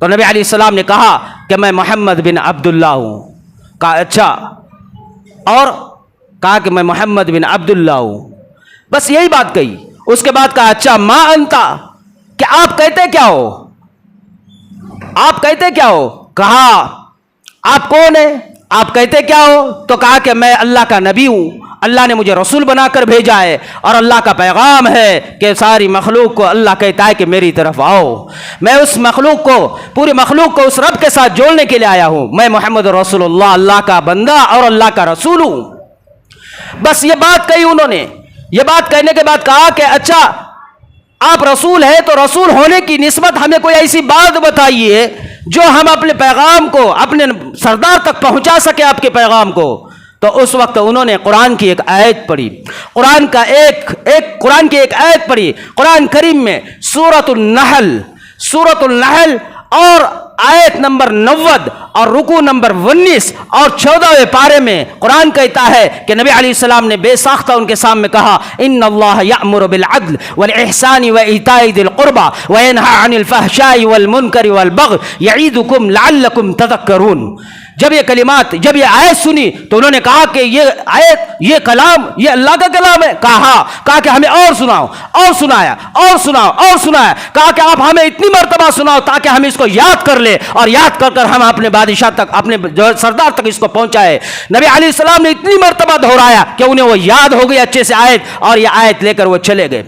تو نبی علیہ السلام نے کہا کہ میں محمد بن عبداللہ ہوں. کہا اچھا، اور کہا کہ میں محمد بن عبداللہ ہوں. بس یہی بات کہی. اس کے بعد کہا اچھا ما انتا، کہ آپ کہتے کیا ہو؟ آپ کہتے کیا ہو؟ کہا آپ کون ہیں؟ آپ کہتے کیا ہو؟ تو کہا کہ میں اللہ کا نبی ہوں، اللہ نے مجھے رسول بنا کر بھیجا ہے، اور اللہ کا پیغام ہے کہ ساری مخلوق کو اللہ کہتا ہے کہ میری طرف آؤ. میں اس مخلوق کو، پوری مخلوق کو اس رب کے ساتھ جوڑنے کے لیے آیا ہوں. میں محمد رسول اللہ، اللہ کا بندہ اور اللہ کا رسول ہوں. بس یہ بات کہی انہوں نے. یہ بات کہنے کے بعد کہا کہ اچھا آپ رسول ہیں تو رسول ہونے کی نسبت ہمیں کوئی ایسی بات بتائیے جو ہم اپنے پیغام کو اپنے سردار تک پہنچا سکے، آپ کے پیغام کو. تو اس وقت انہوں نے قرآن کی ایک آیت پڑھی، قرآن کی ایک آیت پڑھی. قرآن کریم میں سورۃ النحل اور آیت نمبر 90 اور رکوع نمبر 19 اور 14ویں پارے میں قرآن کہتا ہے کہ نبی علیہ السلام نے بے ساختہ ان کے سامنے کہا ان اللہ یأمر بالعدل والاحسان وایتاء ذی القربى وینہی عن الفحشاء والمنکر والبغی یعظکم لعلکم تذکرون. جب یہ کلمات، جب یہ آیت سنی تو انہوں نے کہا کہ یہ آیت، یہ کلام، یہ اللہ کا کلام ہے. کہا کہ ہمیں اور سناؤ، اور سنایا، اور سناؤ، اور سنایا. کہا کہ آپ ہمیں اتنی مرتبہ سناؤ تاکہ ہم اس کو یاد کر لیں، اور یاد کر کر ہم اپنے بادشاہ تک، اپنے سردار تک اس کو پہنچائے. نبی علیہ السلام نے اتنی مرتبہ دہرایا کہ انہیں وہ یاد ہو گئی اچھے سے آیت، اور یہ آیت لے کر وہ چلے گئے.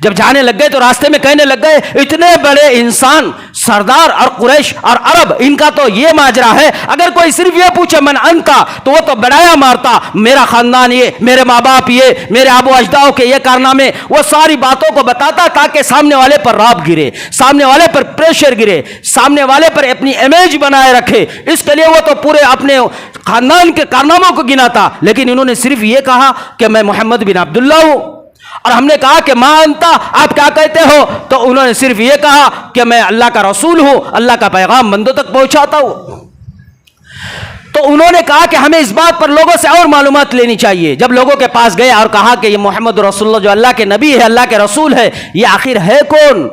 جب جانے لگ گئے تو راستے میں کہنے لگ گئے اتنے بڑے انسان، سردار اور قریش اور عرب، ان کا تو یہ ماجرا ہے، اگر کوئی صرف یہ پوچھے من انتا تو وہ تو بڑایا مارتا، میرا خاندان یہ، میرے ماں باپ یہ، میرے آبا و اجداد کے یہ کارنامے، وہ ساری باتوں کو بتاتا تاکہ سامنے والے پر رعب گرے، سامنے والے پر پریشر گرے، سامنے والے پر اپنی امیج بنائے رکھے. اس کے لیے وہ تو پورے اپنے خاندان کے کارناموں کو گناتا. لیکن انہوں نے صرف یہ کہا کہ میں محمد بن عبداللہ ہوں. اور ہم نے کہا کہ ما انتا، آپ کیا کہتے ہو؟ تو انہوں نے صرف یہ کہا کہ میں اللہ کا رسول ہوں، اللہ کا پیغام بندوں تک پہنچاتا ہوں. تو انہوں نے کہا کہ ہمیں اس بات پر لوگوں سے اور معلومات لینی چاہیے. جب لوگوں کے پاس گئے اور کہا کہ یہ محمد رسول اللہ جو اللہ کے نبی ہے، اللہ کے رسول ہے، یہ آخر ہے کون؟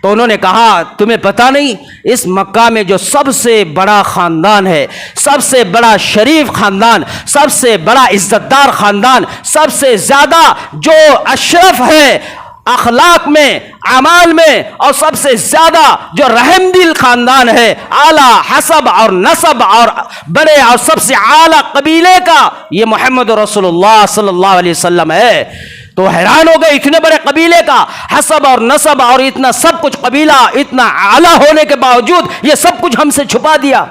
تو انہوں نے کہا تمہیں پتہ نہیں، اس مکہ میں جو سب سے بڑا خاندان ہے، سب سے بڑا شریف خاندان، سب سے بڑا عزت دار خاندان، سب سے زیادہ جو اشرف ہے اخلاق میں، اعمال میں، اور سب سے زیادہ جو رحم دل خاندان ہے، اعلیٰ حسب اور نسب اور بڑے اور سب سے اعلیٰ قبیلے کا یہ محمد رسول اللہ صلی اللہ علیہ وسلم ہے. تو حیران ہو گئے، اتنے بڑے قبیلے کا حسب اور نسب اور اتنا سب کچھ، قبیلہ اتنا اعلیٰ ہونے کے باوجود یہ سب کچھ ہم سے چھپا دیا.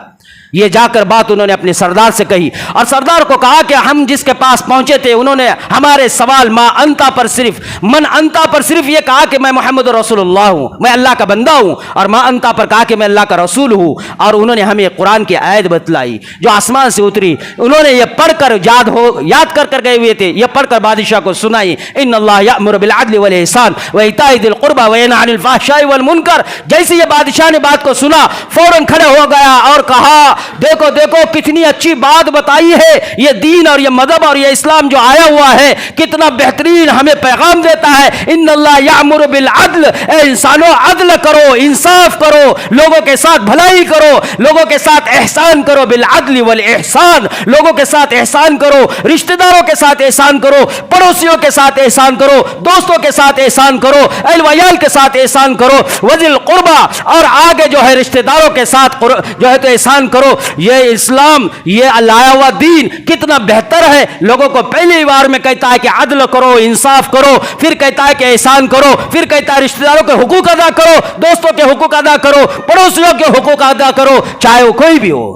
یہ جا کر بات انہوں نے اپنے سردار سے کہی، اور سردار کو کہا کہ ہم جس کے پاس پہنچے تھے انہوں نے ہمارے سوال ما انتا پر صرف، من انتا پر صرف یہ کہا کہ میں محمد رسول اللہ ہوں، میں اللہ کا بندہ ہوں، اور ما انتا پر کہا کہ میں اللہ کا رسول ہوں. اور انہوں نے ہمیں قرآن کی آیت بتلائی جو آسمان سے اتری. انہوں نے یہ پڑھ کر یاد کر گئے ہوئے تھے، یہ پڑھ کر بادشاہ کو سنائی ان اللہ یأمر بالعدل والاحسان وایتاء ذی القربى وینہی عن الفحشاء والمنکر. جیسے یہ بادشاہ نے بات کو سنا فوراً کھڑے ہو گیا اور کہا دیکھو دیکھو کتنی اچھی بات بتائی ہے، یہ دین اور یہ مذہب اور یہ اسلام جو آیا ہوا ہے کتنا بہترین ہمیں پیغام دیتا ہے. ان اللہ یأمر بالعدل، اے انسانوں عدل کرو، انصاف کرو، لوگوں کے ساتھ بھلائی کرو، لوگوں کے ساتھ احسان کرو، بالعدل والاحسان، لوگوں کے ساتھ احسان کرو، رشتہ داروں کے ساتھ احسان کرو، پڑوسیوں کے ساتھ احسان کرو، دوستوں کے ساتھ احسان کرو، اہل ویال کے ساتھ احسان کرو، وذی القربى، اور آگے جو ہے رشتہ داروں کے ساتھ جو ہے تو احسان کرو. یہ اسلام، یہ لایا ہوا دین کتنا بہتر ہے. لوگوں کو پہلی بار میں کہتا ہے کہ عدل کرو، انصاف کرو، پھر کہتا ہے کہ احسان کرو، پھر کہتا ہے رشتہ داروں کے حقوق ادا کرو، دوستوں کے حقوق ادا کرو، پڑوسیوں کے حقوق ادا کرو، چاہے وہ کوئی بھی ہو.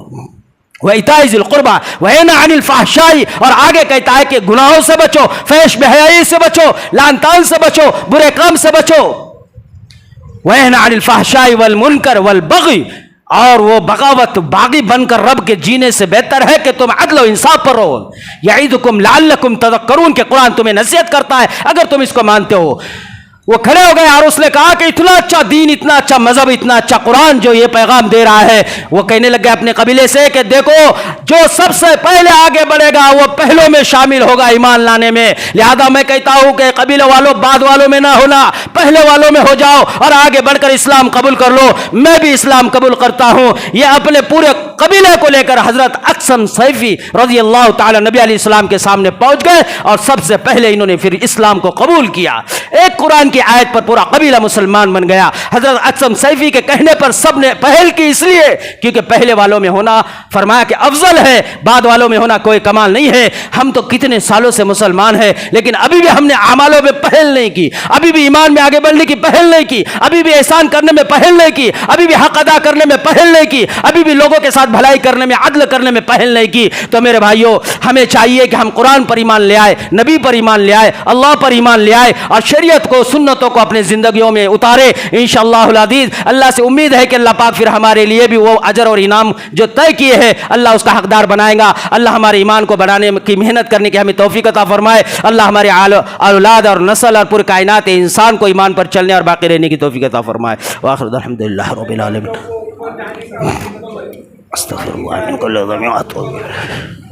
وایتاء ذی القربى وینہی عن الفحشاء، اور آگے کہتا ہے کہ گناہوں سے بچو، فحش بے حیائی سے بچو، لعن طعن سے بچو، برے کام سے بچو. وینہی عن الفحشاء والمنکر والبغی، اور وہ بغاوت، باغی بن کر رب کے جینے سے بہتر ہے کہ تم عدل و انصاف پر رہو. یعظکم لعلکم تذکرون، کہ قرآن تمہیں نصیحت کرتا ہے اگر تم اس کو مانتے ہو. وہ کھڑے ہو گئے اور اس نے کہا کہ اتنا اچھا دین، اتنا اچھا مذہب، اتنا اچھا قرآن جو یہ پیغام دے رہا ہے. وہ کہنے لگ گئے اپنے قبیلے سے کہ دیکھو جو سب سے پہلے آگے بڑھے گا وہ پہلوں میں شامل ہوگا ایمان لانے میں. لہذا میں کہتا ہوں کہ قبیلے والوں بعد والوں میں نہ ہونا، پہلے والوں میں ہو جاؤ اور آگے بڑھ کر اسلام قبول کر لو. میں بھی اسلام قبول کرتا ہوں. یہ اپنے پورے قبیلے کو لے کر حضرت اقسم سیفی رضی اللہ تعالی نبی علیہ السلام کے سامنے پہنچ گئے اور سب سے پہلے انہوں نے پھر اسلام کو قبول کیا. ایک قرآن کی آیت پر پورا قبیلہ مسلمان بن گیا. حضرت اقسم سیفی کے کہنے پر سب نے پہل کی، اس لیے کیونکہ پہلے والوں میں ہونا فرمایا کہ افضل ہے، بعد والوں میں ہونا کوئی کمال نہیں ہے. ہم تو کتنے سالوں سے مسلمان ہیں لیکن ابھی بھی ہم نے اعمالوں میں پہل نہیں کی، ابھی بھی ایمان میں آگے بڑھنے کی پہل نہیں کی، ابھی بھی احسان کرنے میں پہل نہیں کی، ابھی بھی حق ادا کرنے میں پہل نہیں کی، ابھی بھی لوگوں کے ساتھ بھلائی کرنے میں، عدل کرنے میں پہل نہیں کی. تو میرے بھائیوں ہمیں چاہیے کہ ہم قرآن پر ایمان لے آئے، نبی پر ایمان لے آئے، اللہ پر ایمان لے آئے اور شریعت کو، سنتوں کو اپنے زندگیوں میں اتارے. انشاءاللہ العزیز اللہ سے امید ہے کہ اللہ پاک پھر ہمارے لیے بھی وہ اجر اور انعام جو طے کیے ہیں اللہ اس کا حقدار بنائے گا. اللہ ہمارے ایمان کو بڑھانے کی محنت کرنے کی ہمیں توفیق عطا فرمائے. اللہ ہمارے اولاد اور نسل اور پورے کائنات انسان کو ایمان پر چلنے اور باقی رہنے کی توفیق عطا فرمائے. وآخر الحمدللہ رب العالمین. استغفر اللہ من کل ذنب واتوب الیہ.